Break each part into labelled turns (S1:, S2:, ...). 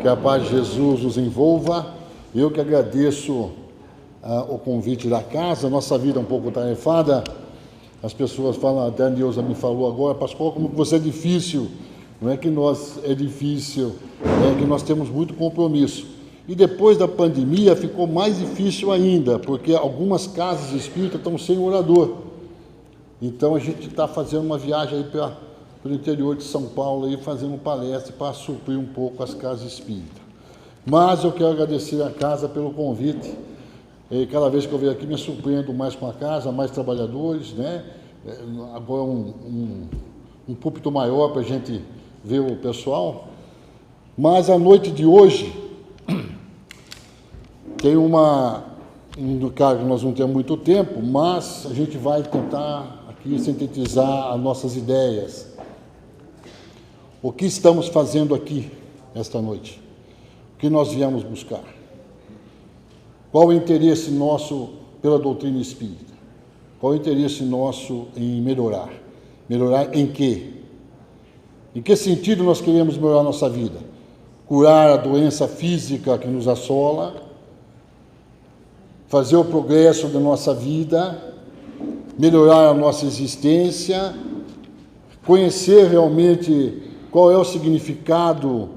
S1: Que a paz de Jesus nos envolva. Eu que agradeço o convite da casa. Nossa vida é um pouco tarefada. As pessoas falam, até a Neuza me falou agora, pastor, como você é difícil. Não é que é difícil, é que nós temos muito compromisso. E depois da pandemia ficou mais difícil ainda, porque algumas casas espíritas estão sem orador. Então a gente está fazendo uma viagem aí pelo interior de São Paulo, aí, fazendo palestra para suprir um pouco as casas espíritas. Mas eu quero agradecer à casa pelo convite. E cada vez que eu venho aqui me surpreendo mais com a casa, mais trabalhadores, né? Agora um púlpito maior para a gente ver o pessoal. Mas a noite de hoje tem no caso nós não temos muito tempo, mas a gente vai tentar aqui sintetizar as nossas ideias. O que estamos fazendo aqui esta noite? O que nós viemos buscar? Qual o interesse nosso pela doutrina espírita? Qual o interesse nosso em melhorar? Melhorar em quê? Em que sentido nós queremos melhorar a nossa vida? Curar a doença física que nos assola, fazer o progresso da nossa vida, melhorar a nossa existência, conhecer realmente qual é o significado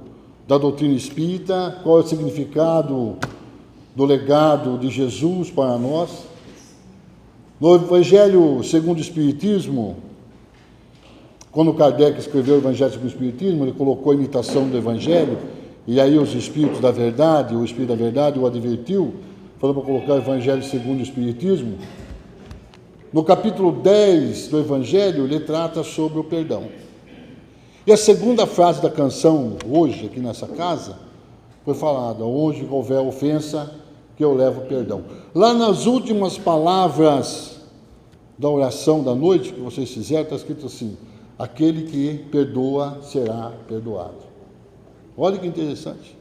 S1: da doutrina espírita, qual é o significado do legado de Jesus para nós. No Evangelho segundo o Espiritismo, quando Kardec escreveu o Evangelho segundo o Espiritismo, ele colocou a imitação do Evangelho, e aí os Espíritos da Verdade, o Espírito da Verdade o advertiu, falou para colocar o Evangelho segundo o Espiritismo. No capítulo 10 do Evangelho, ele trata sobre o perdão. E a segunda frase da canção, hoje, aqui nessa casa, foi falada: onde houver ofensa, que eu levo perdão. Lá nas últimas palavras da oração da noite, que vocês fizeram, está escrito assim: aquele que perdoa será perdoado. Olha que interessante.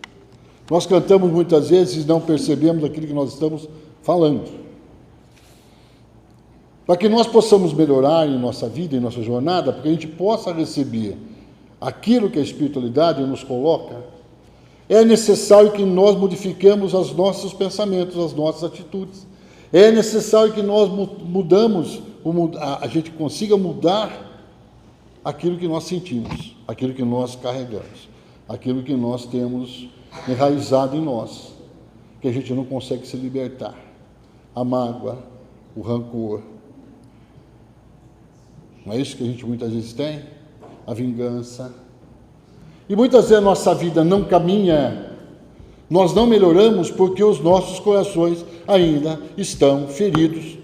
S1: Nós cantamos muitas vezes e não percebemos aquilo que nós estamos falando. Para que nós possamos melhorar em nossa vida, em nossa jornada, para que a gente possa receber aquilo que a espiritualidade nos coloca, é necessário que nós modifiquemos os nossos pensamentos, as nossas atitudes. É necessário que nós a gente consiga mudar aquilo que nós sentimos, aquilo que nós carregamos, aquilo que nós temos enraizado em nós, que a gente não consegue se libertar. A mágoa, o rancor. Não é isso que a gente muitas vezes tem? A vingança. E muitas vezes a nossa vida não caminha, nós não melhoramos porque os nossos corações ainda estão feridos.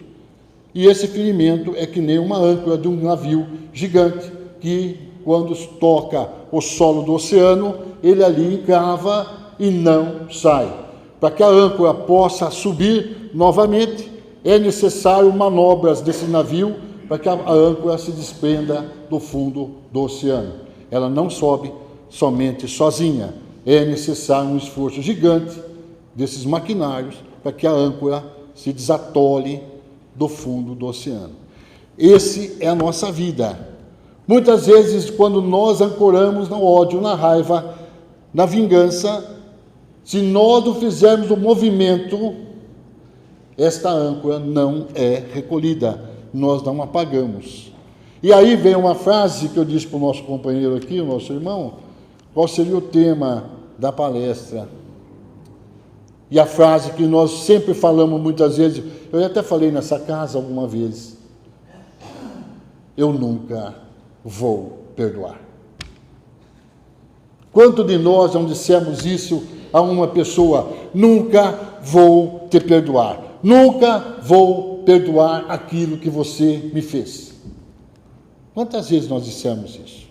S1: E esse ferimento é que nem uma âncora de um navio gigante, que quando toca o solo do oceano, ele ali encrava e não sai. Para que a âncora possa subir novamente, é necessário manobras desse navio para que a âncora se desprenda do fundo do oceano. Ela não sobe somente sozinha. É necessário um esforço gigante desses maquinários para que a âncora se desatole do fundo do oceano. Esse é a nossa vida. Muitas vezes, quando nós ancoramos no ódio, na raiva, na vingança, se nós não fizermos o movimento, esta âncora não é recolhida, nós não apagamos. E aí vem uma frase que eu disse para o nosso companheiro aqui, o nosso irmão, qual seria o tema da palestra. E a frase que nós sempre falamos muitas vezes, eu até falei nessa casa alguma vez: eu nunca vou perdoar. Quanto de nós não dissemos isso a uma pessoa? Nunca vou te perdoar. Nunca vou perdoar aquilo que você me fez. Quantas vezes nós dissemos isso?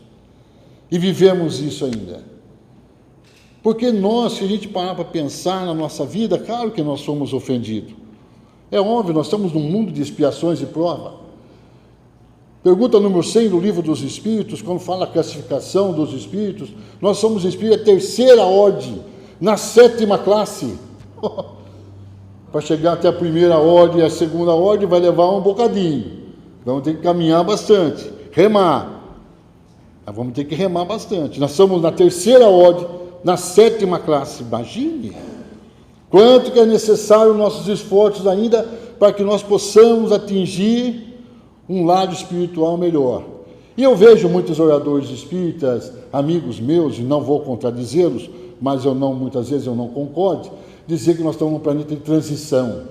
S1: E vivemos isso ainda. Porque nós, se a gente parar para pensar na nossa vida, claro que nós somos ofendidos. É óbvio, nós estamos num mundo de expiações e prova. Pergunta número 100 do Livro dos Espíritos, quando fala a classificação dos espíritos, nós somos espíritos terceira ordem, na 7ª classe. Para chegar até a primeira ordem e a segunda ordem vai levar um bocadinho. Vamos ter que caminhar bastante, remar. Vamos ter que remar bastante. Nós somos na terceira ordem, na 7ª classe. Imagine quanto que é necessário nossos esforços ainda para que nós possamos atingir um lado espiritual melhor. E eu vejo muitos oradores espíritas, amigos meus, e não vou contradizê-los, mas muitas vezes eu não concordo, dizer que nós estamos num planeta de transição.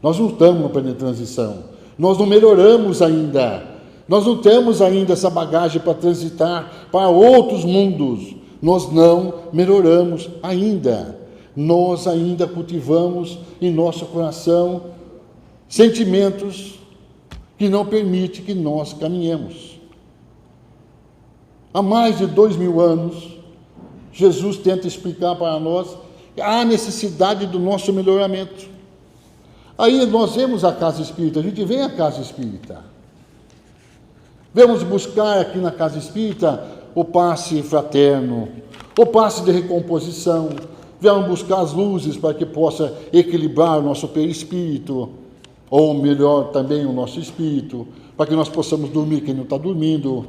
S1: Nós não estamos no planeta de transição. Nós não melhoramos ainda. Nós não temos ainda essa bagagem para transitar para outros mundos. Nós não melhoramos ainda. Nós ainda cultivamos em nosso coração sentimentos que não permitem que nós caminhemos. Há mais de 2000 anos, Jesus tenta explicar para nós a necessidade do nosso melhoramento. Aí nós vemos a casa espírita, a gente vem à casa espírita. Vamos buscar aqui na casa espírita o passe fraterno, o passe de recomposição. Vamos buscar as luzes para que possa equilibrar o nosso perispírito, ou melhor também o nosso espírito, para que nós possamos dormir quem não está dormindo.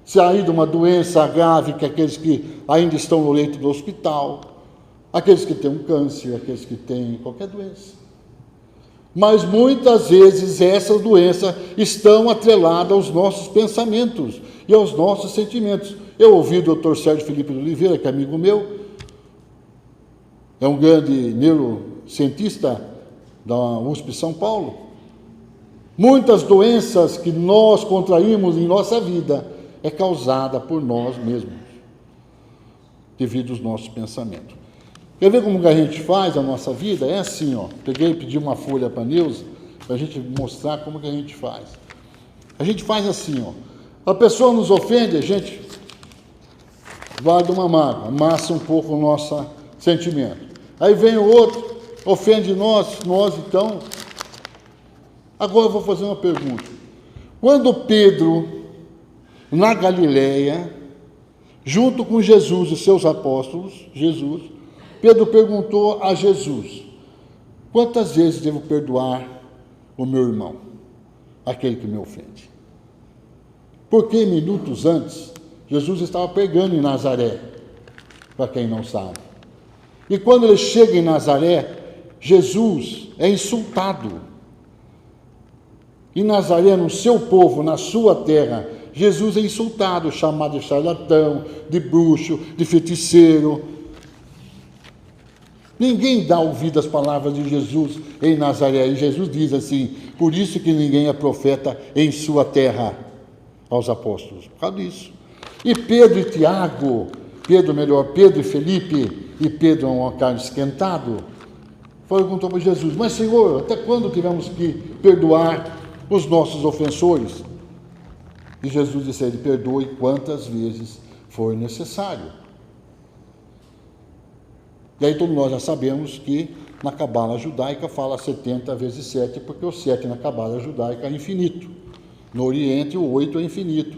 S1: Sair de uma doença grave, que aqueles que ainda estão no leito do hospital, aqueles que têm um câncer, aqueles que têm qualquer doença. Mas muitas vezes essas doenças estão atreladas aos nossos pensamentos e aos nossos sentimentos. Eu ouvi o Dr. Sérgio Felipe de Oliveira, que é amigo meu, é um grande neurocientista da USP São Paulo. Muitas doenças que nós contraímos em nossa vida é causada por nós mesmos, devido aos nossos pensamentos. Quer ver como que a gente faz a nossa vida? É assim, ó. Peguei e pedi uma folha para a Neuza, para a gente mostrar como que a gente faz. A gente faz assim, ó. A pessoa nos ofende, a gente guarda uma mágoa, amassa um pouco o nosso sentimento. Aí vem o outro, ofende nós então. Agora eu vou fazer uma pergunta. Quando Pedro, na Galileia, junto com Jesus e seus apóstolos, Pedro perguntou a Jesus: quantas vezes devo perdoar o meu irmão, aquele que me ofende? Porque minutos antes, Jesus estava pregando em Nazaré, para quem não sabe. E quando ele chega em Nazaré, Jesus é insultado. Em Nazaré, no seu povo, na sua terra, Jesus é insultado, chamado de charlatão, de bruxo, de feiticeiro. Ninguém dá ouvido às palavras de Jesus em Nazaré. E Jesus diz assim: por isso que ninguém é profeta em sua terra, aos apóstolos. Por causa disso. E Pedro e Tiago, Pedro e Felipe, e Pedro é um carne esquentado, perguntou para Jesus: mas Senhor, até quando tivemos que perdoar os nossos ofensores? E Jesus disse a ele: perdoe quantas vezes for necessário. E aí todos nós já sabemos que na Cabala judaica fala 70 vezes 7, porque o 7 na Cabala judaica é infinito. No Oriente o 8 é infinito,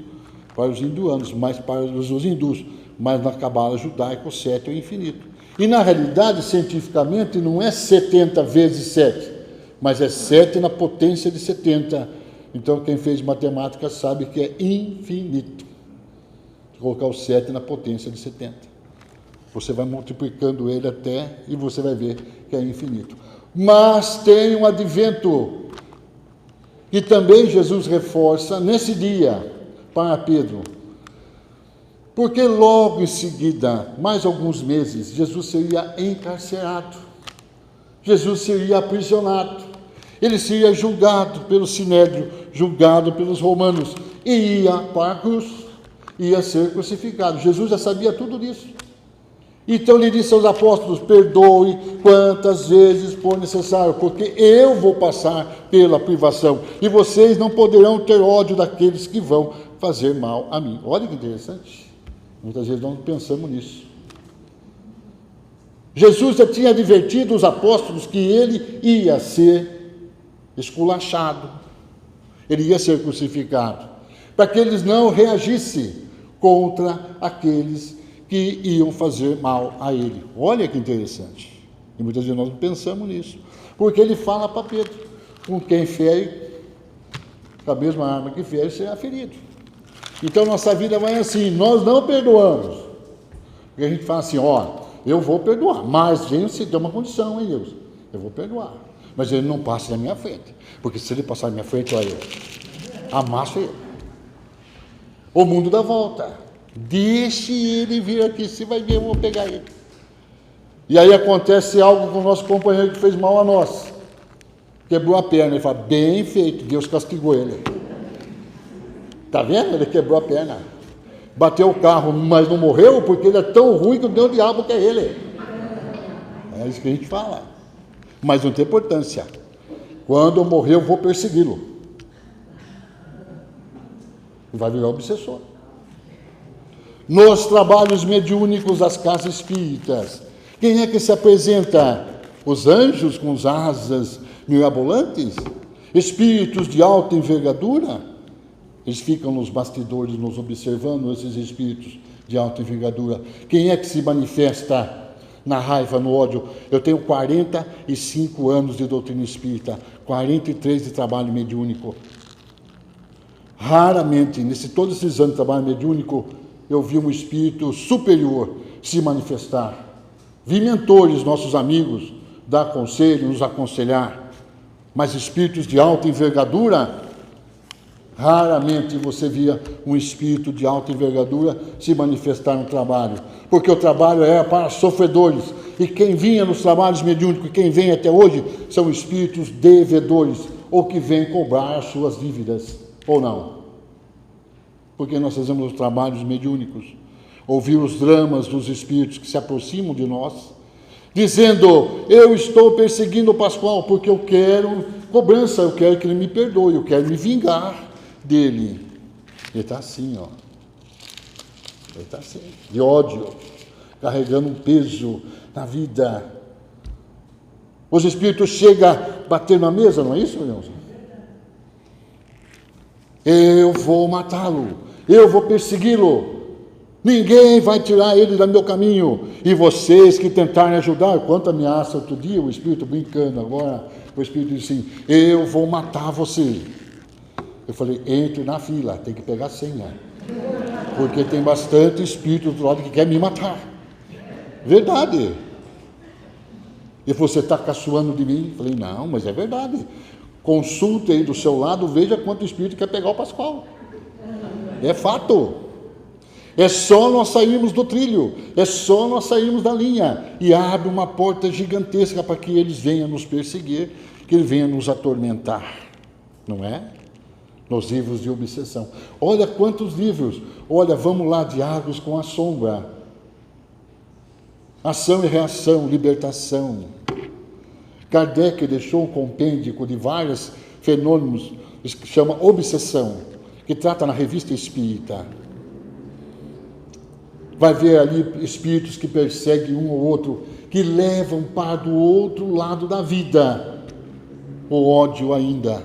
S1: para os hinduanos, mas para os hindus. Mas na Cabala judaica o 7 é infinito. E na realidade, cientificamente, não é 70 vezes 7, mas é 7 na potência de 70. Então quem fez matemática sabe que é infinito. Colocar o 7 na potência de 70. Você vai multiplicando ele até e você vai ver que é infinito. Mas tem um advento que também Jesus reforça nesse dia para Pedro. Porque logo em seguida, mais alguns meses, Jesus seria encarcerado. Jesus seria aprisionado. Ele seria julgado pelo Sinédrio, julgado pelos romanos e ia para a cruz, ia ser crucificado. Jesus já sabia tudo disso. Então ele disse aos apóstolos: perdoe quantas vezes for necessário, porque eu vou passar pela privação, e vocês não poderão ter ódio daqueles que vão fazer mal a mim. Olha que interessante. Muitas vezes nós não pensamos nisso. Jesus já tinha advertido os apóstolos que ele ia ser esculachado, ele ia ser crucificado, para que eles não reagissem contra aqueles que iam fazer mal a ele. Olha que interessante. E muitas vezes nós não pensamos nisso. Porque ele fala para Pedro: com quem fere, com a mesma arma que fere, será ferido. Então nossa vida vai assim: nós não perdoamos. Porque a gente fala assim: ó, eu vou perdoar, mas venho se der uma condição, hein, Deus? Eu vou perdoar. Mas ele não passa na minha frente, porque se ele passar na minha frente, olha, eu amasso ele. O mundo dá volta. Deixe ele vir aqui, você vai ver, eu vou pegar ele. E aí acontece algo com o nosso companheiro que fez mal a nós. Quebrou a perna. Ele fala, bem feito, Deus castigou ele. Está vendo? Ele quebrou a perna. Bateu o carro, mas não morreu porque ele é tão ruim que o diabo quer ele. É isso que a gente fala. Mas não tem importância. Quando eu morrer, eu vou persegui-lo. Vai virar obsessor. Nos trabalhos mediúnicos das casas espíritas, quem é que se apresenta? Os anjos com as asas mirabolantes? Espíritos de alta envergadura? Eles ficam nos bastidores nos observando, esses espíritos de alta envergadura. Quem é que se manifesta na raiva, no ódio? Eu tenho 45 anos de doutrina espírita, 43 de trabalho mediúnico. Raramente, todos esses anos de trabalho mediúnico, eu vi um espírito superior se manifestar. Vi mentores, nossos amigos, dar conselho, nos aconselhar. Mas espíritos de alta envergadura, raramente você via um espírito de alta envergadura se manifestar no trabalho. Porque o trabalho era para sofredores. E quem vinha nos trabalhos mediúnicos, quem vem até hoje, são espíritos devedores, ou que vêm cobrar as suas dívidas, ou não. Porque nós fazemos os trabalhos mediúnicos, ouvir os dramas dos espíritos que se aproximam de nós, dizendo, eu estou perseguindo o Pascoal porque eu quero cobrança, eu quero que ele me perdoe, eu quero me vingar dele. Ele está assim, ó. Ele está assim, de ódio, carregando um peso na vida. Os espíritos chegam a bater na mesa, não é isso, irmãos? Eu vou matá-lo, eu vou persegui-lo, ninguém vai tirar ele do meu caminho, e vocês que tentarem ajudar, quanto ameaça outro dia, o espírito brincando agora, o espírito disse assim, eu vou matar você. Eu falei, entre na fila, tem que pegar a senha, porque tem bastante espírito do lado que quer me matar. Verdade. E você está caçoando de mim? Eu falei, não, mas é verdade. Consulte aí do seu lado, veja quanto espírito quer pegar o Pascoal. É fato. É só nós sairmos do trilho, é só nós sairmos da linha, e abre uma porta gigantesca para que eles venham nos perseguir, que eles venham nos atormentar, não é? Nos livros de obsessão. Olha quantos livros. Olha, vamos lá, Diálogos com a Sombra. Ação e reação, libertação. Kardec deixou um compêndio de vários fenômenos, que chama Obsessão, que trata na Revista Espírita. Vai ver ali espíritos que perseguem um ou outro, que levam para o outro lado da vida o ódio ainda.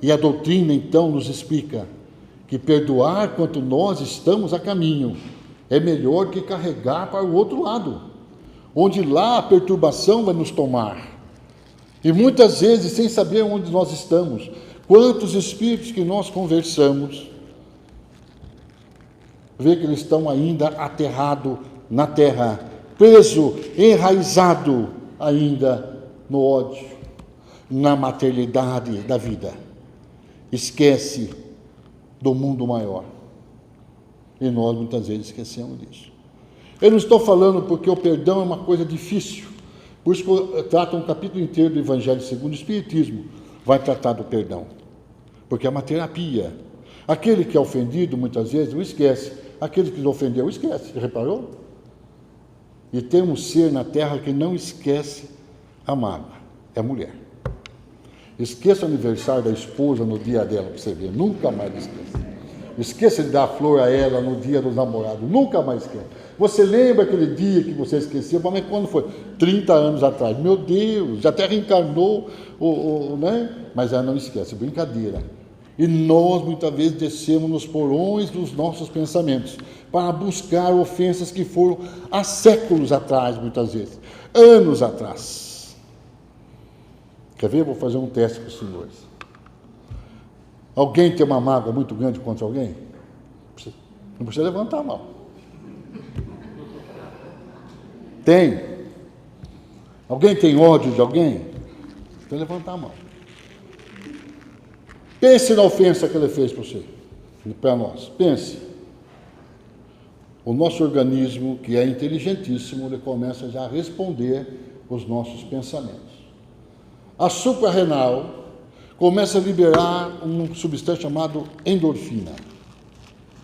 S1: E a doutrina, então, nos explica que perdoar quanto nós estamos a caminho é melhor que carregar para o outro lado, onde lá a perturbação vai nos tomar. E muitas vezes, sem saber onde nós estamos, quantos espíritos que nós conversamos, vê que eles estão ainda aterrados na terra, preso, enraizado ainda no ódio, na materialidade da vida. Esquece do mundo maior. E nós muitas vezes esquecemos disso. Eu não estou falando porque o perdão é uma coisa difícil. Por isso que eu trato um capítulo inteiro do Evangelho segundo o Espiritismo, vai tratar do perdão. Porque é uma terapia. Aquele que é ofendido, muitas vezes, não esquece. Aquele que ofendeu, esquece. Você reparou? E tem um ser na Terra que não esquece a mágoa. É a mulher. Esqueça o aniversário da esposa no dia dela, para você ver. Nunca mais esqueça. Esqueça de dar a flor a ela no dia dos namorados. Nunca mais esqueça. Você lembra aquele dia que você esqueceu? Mas quando foi? 30 anos atrás. Meu Deus, já até reencarnou, né? Mas ela não esquece. Brincadeira. E nós, muitas vezes, descemos nos porões dos nossos pensamentos para buscar ofensas que foram há séculos atrás, muitas vezes. Anos atrás. Quer ver? Vou fazer um teste com os senhores. Alguém tem uma mágoa muito grande contra alguém? Não precisa levantar a mão. Tem? Alguém tem ódio de alguém? Então levanta a mão. Pense na ofensa que ele fez para você, para nós. Pense. O nosso organismo, que é inteligentíssimo, ele começa já a responder os nossos pensamentos. A suprarrenal começa a liberar uma substância chamada endorfina.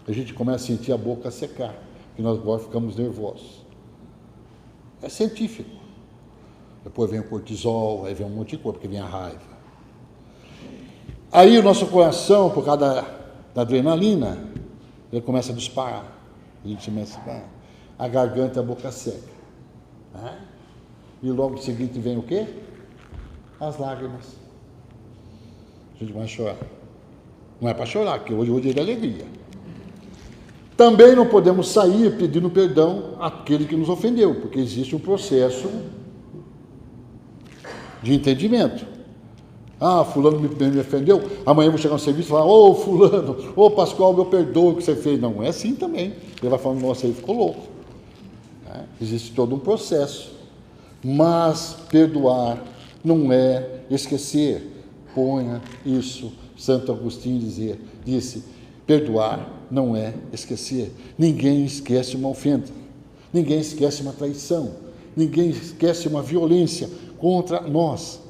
S1: A gente começa a sentir a boca secar, que nós agora ficamos nervosos. É científico. Depois vem o cortisol, aí vem um monte de coisa, porque vem a raiva. Aí o nosso coração, por causa da adrenalina, ele começa a disparar. A gente começa a garganta e a boca seca. Né? E logo em seguida vem o quê? As lágrimas. A gente vai chorar. Não é para chorar, porque hoje é de alegria. Também não podemos sair pedindo perdão àquele que nos ofendeu, porque existe um processo de entendimento. Ah, fulano me ofendeu, amanhã eu vou chegar no serviço e falar, ô fulano, ô Pascoal, meu perdoa o que você fez. Não é assim também. Ele vai falar, nossa, ele ficou louco. Existe todo um processo. Mas perdoar não é esquecer. Ponha isso. Santo Agostinho disse, perdoar não é esquecer. Ninguém esquece uma ofensa. Ninguém esquece uma traição. Ninguém esquece uma violência contra nós.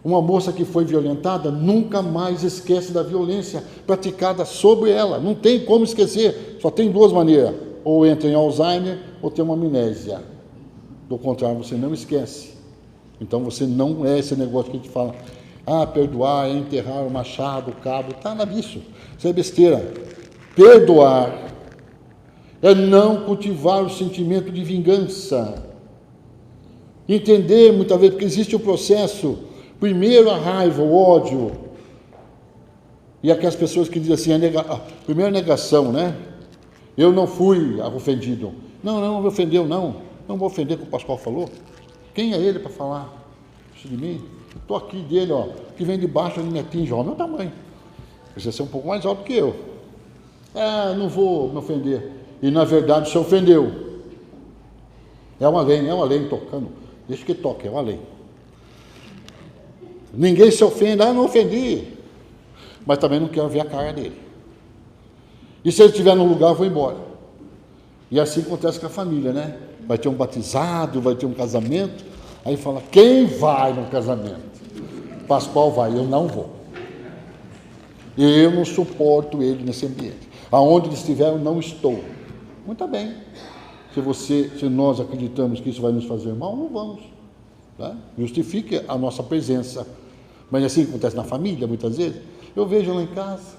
S1: Uma moça que foi violentada nunca mais esquece da violência praticada sobre ela. Não tem como esquecer. Só tem duas maneiras. Ou entra em Alzheimer ou tem uma amnésia. Do contrário, você não esquece. Então você não é esse negócio que a gente fala. Ah, perdoar é enterrar o machado, o cabo. Está nada disso. Isso é besteira. Perdoar é não cultivar o sentimento de vingança. Entender muitas vezes, porque existe o processo. Primeiro a raiva, o ódio. E aquelas pessoas que dizem assim, primeiro a negação, né? Eu não fui ofendido. Não me ofendeu, não. Não vou ofender o que o Pascoal falou. Quem é ele para falar isso de mim? Estou aqui dele, ó. Que vem de baixo, ele me atinge, ó, meu tamanho. Precisa ser um pouco mais alto que eu. Não vou me ofender. E na verdade se ofendeu. É uma lei tocando. Deixa que toque, é uma lei. Ninguém se ofende, não ofendi. Mas também não quero ver a cara dele. E se ele estiver num lugar, eu vou embora. E assim acontece com a família, né? Vai ter um batizado, vai ter um casamento. Aí fala, quem vai no casamento? Pascoal vai, eu não vou. Eu não suporto ele nesse ambiente. Aonde ele estiver, eu não estou. Muito bem. Se nós acreditamos que isso vai nos fazer mal, não vamos. Tá? Justifique a nossa presença. Mas assim acontece na família, muitas vezes. Eu vejo lá em casa,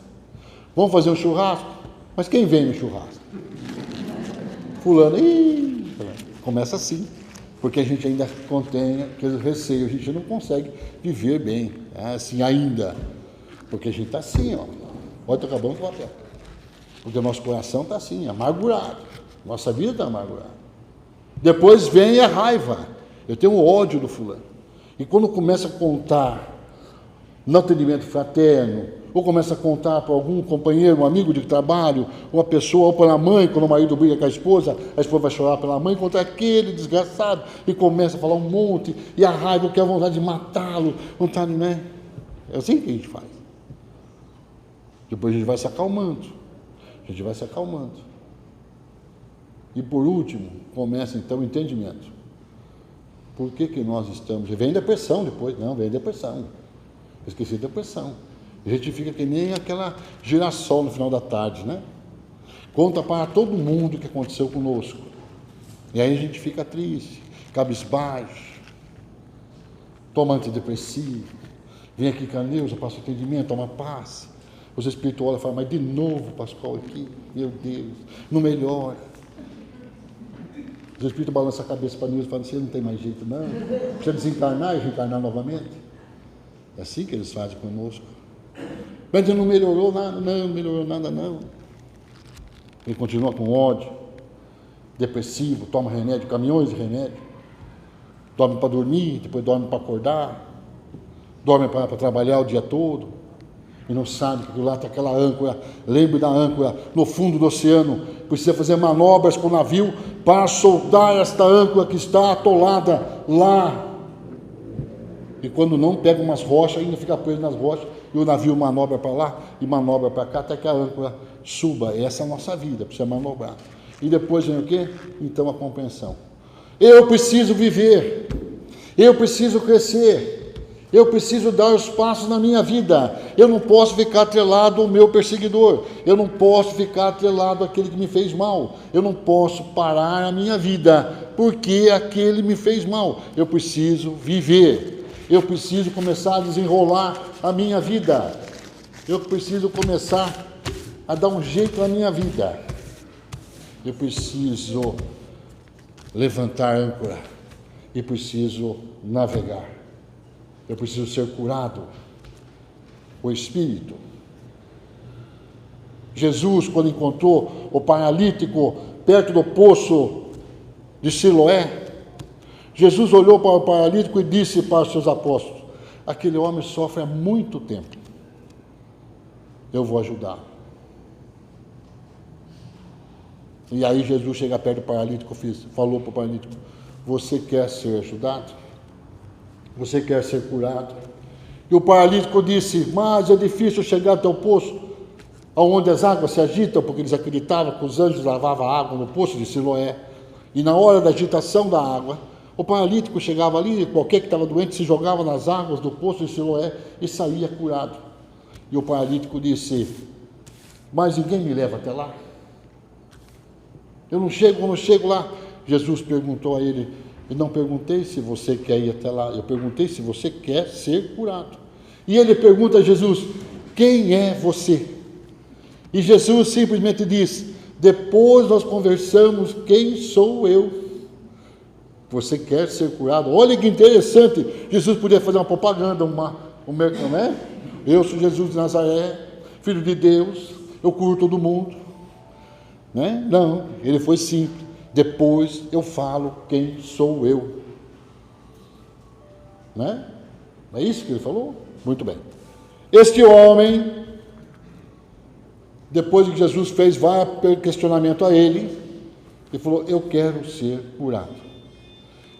S1: vamos fazer um churrasco, mas quem vem no churrasco? Fulano, começa assim, porque a gente ainda contém aquele receio, a gente não consegue viver bem, assim ainda, porque a gente está assim, ó, pode estar acabando com a terra, porque o nosso coração está assim, amargurado, nossa vida está amargurada. Depois vem a raiva. Eu tenho ódio do fulano. E quando começa a contar no atendimento fraterno, ou começa a contar para algum companheiro, um amigo de trabalho, uma pessoa, ou para a mãe, quando o marido briga com a esposa vai chorar pela mãe, contra aquele desgraçado, e começa a falar um monte, e a raiva, que é a vontade de matá-lo, vontade, né? É assim que a gente faz. Depois a gente vai se acalmando. E por último, começa então o entendimento. Por que nós estamos... Vem depressão depois. Não, vem depressão. Eu esqueci da depressão. A gente fica que nem aquela girassol no final da tarde, né? Conta para todo mundo o que aconteceu conosco. E aí a gente fica triste, cabisbaixo, toma antidepressivo, vem aqui com a Neuza, passa o atendimento, toma passe. Os espirituais falam, mas de novo, Pascoal, aqui, meu Deus, não melhora. Os espíritos balançam a cabeça para Neuza e falam, você não tem mais jeito, não? Precisa desencarnar e reencarnar novamente? É assim que eles fazem conosco. Mas não melhorou nada, não. Ele continua com ódio, depressivo, toma remédio, caminhões de remédio. Dorme para dormir, depois dorme para acordar. Dorme para trabalhar o dia todo. e não sabe que do lado está aquela âncora. Lembre da âncora no fundo do oceano. Precisa fazer manobras com o navio para soltar esta âncora que está atolada lá. E quando não, pega umas rochas, ainda fica preso nas rochas, e o navio manobra para lá e manobra para cá, até que a âncora suba. Essa é a nossa vida, precisa manobrar. E depois vem o quê? Então a compreensão. Eu preciso viver, eu preciso crescer, eu preciso dar os passos na minha vida. Eu não posso ficar atrelado ao meu perseguidor, eu não posso ficar atrelado àquele que me fez mal, eu não posso parar a minha vida porque aquele me fez mal. Eu preciso viver. Eu preciso começar a desenrolar a minha vida. Eu preciso começar a dar um jeito na minha vida. Eu preciso levantar a âncora. E preciso navegar. Eu preciso ser curado. O Espírito. Jesus, quando encontrou o paralítico perto do poço de Siloé, Jesus olhou para o paralítico e disse para os seus apóstolos: aquele homem sofre há muito tempo, eu vou ajudá-lo. E aí Jesus chega perto do paralítico, falou para o paralítico: você quer ser ajudado? Você quer ser curado? E o paralítico disse: mas é difícil chegar até o poço, onde as águas se agitam, porque eles acreditavam que os anjos lavavam a água no poço de Siloé. E na hora da agitação da água, o paralítico chegava ali, qualquer que estava doente se jogava nas águas do poço de Siloé e saía curado. E o paralítico disse: mas ninguém me leva até lá? Eu não chego lá. Jesus perguntou a ele: eu não perguntei se você quer ir até lá, eu perguntei se você quer ser curado. E ele pergunta a Jesus: quem é você? E Jesus simplesmente diz: depois nós conversamos quem sou eu. Você quer ser curado? Olha que interessante. Jesus podia fazer uma propaganda, né? Eu sou Jesus de Nazaré, Filho de Deus, eu curo todo mundo. Né? Não, ele foi simples. Depois eu falo quem sou eu. Né? É isso que ele falou? Muito bem. Este homem, depois que Jesus fez vários questionamentos a ele, ele falou: eu quero ser curado.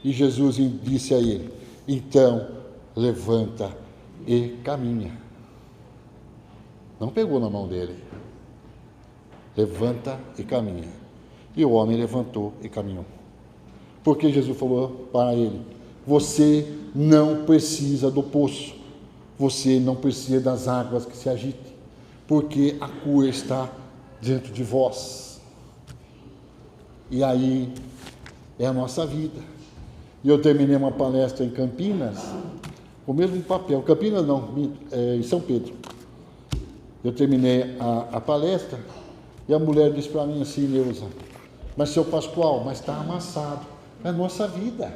S1: E Jesus disse a ele: então levanta e caminha. Não pegou na mão dele. Levanta e caminha. E o homem levantou e caminhou. Porque Jesus falou para ele: você não precisa do poço, você não precisa das águas que se agitem, porque a cura está dentro de vós. E aí é a nossa vida. E eu terminei uma palestra em Campinas, com o mesmo papel. Campinas não, em São Pedro. Eu terminei a palestra e a mulher disse para mim assim: Neuza, mas seu Pascoal, mas está amassado. É a nossa vida.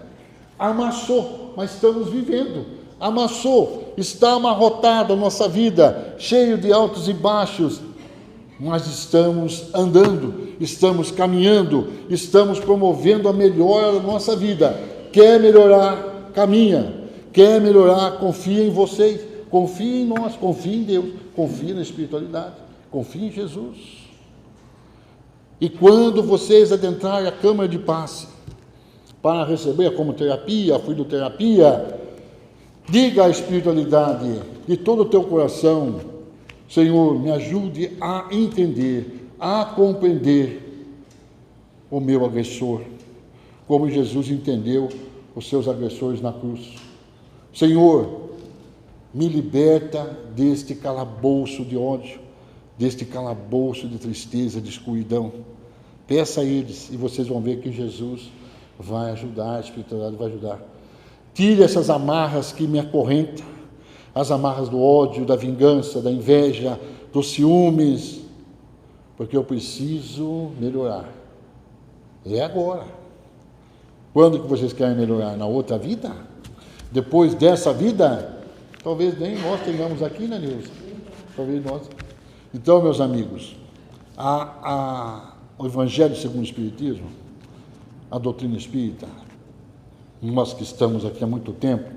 S1: Amassou, mas estamos vivendo. Amassou, está amarrotada a nossa vida, cheio de altos e baixos. Mas estamos andando, estamos caminhando, estamos promovendo a melhora da nossa vida. Quer melhorar? Caminha. Quer melhorar? Confia em vocês. Confia em nós, confia em Deus, confia na espiritualidade, confia em Jesus. E quando vocês adentrarem a câmara de passe para receber como terapia, a fluidoterapia, diga à espiritualidade de todo o teu coração: Senhor, me ajude a entender, a compreender o meu agressor, como Jesus entendeu os seus agressores na cruz. Senhor, me liberta deste calabouço de ódio, deste calabouço de tristeza, de escuridão. Peça a eles e vocês vão ver que Jesus vai ajudar, a espiritualidade vai ajudar. Tire essas amarras que me acorrentam, as amarras do ódio, da vingança, da inveja, dos ciúmes, porque eu preciso melhorar. É agora. Quando que vocês querem melhorar? Na outra vida? Depois dessa vida? Talvez nem nós tenhamos aqui, né, Nilson? Talvez nós. Então, meus amigos, o Evangelho segundo o Espiritismo, a doutrina espírita, nós que estamos aqui há muito tempo,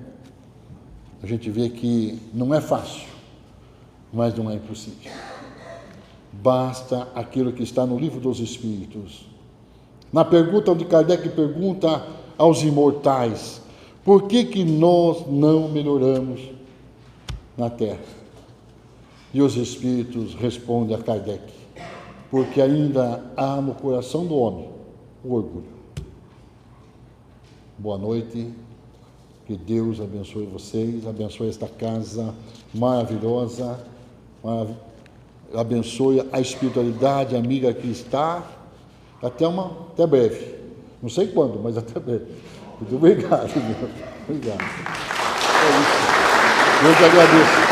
S1: a gente vê que não é fácil. mas não é impossível. Basta aquilo que está no Livro dos Espíritos. Na pergunta onde Kardec pergunta aos imortais, por que nós não melhoramos na Terra? E os Espíritos respondem a Kardec, porque ainda há no coração do homem o orgulho. Boa noite, que Deus abençoe vocês, abençoe esta casa maravilhosa, abençoe a espiritualidade amiga que está, até breve, não sei quando, mas até breve. Muito obrigado, meu. Obrigado. É isso. Eu te agradeço.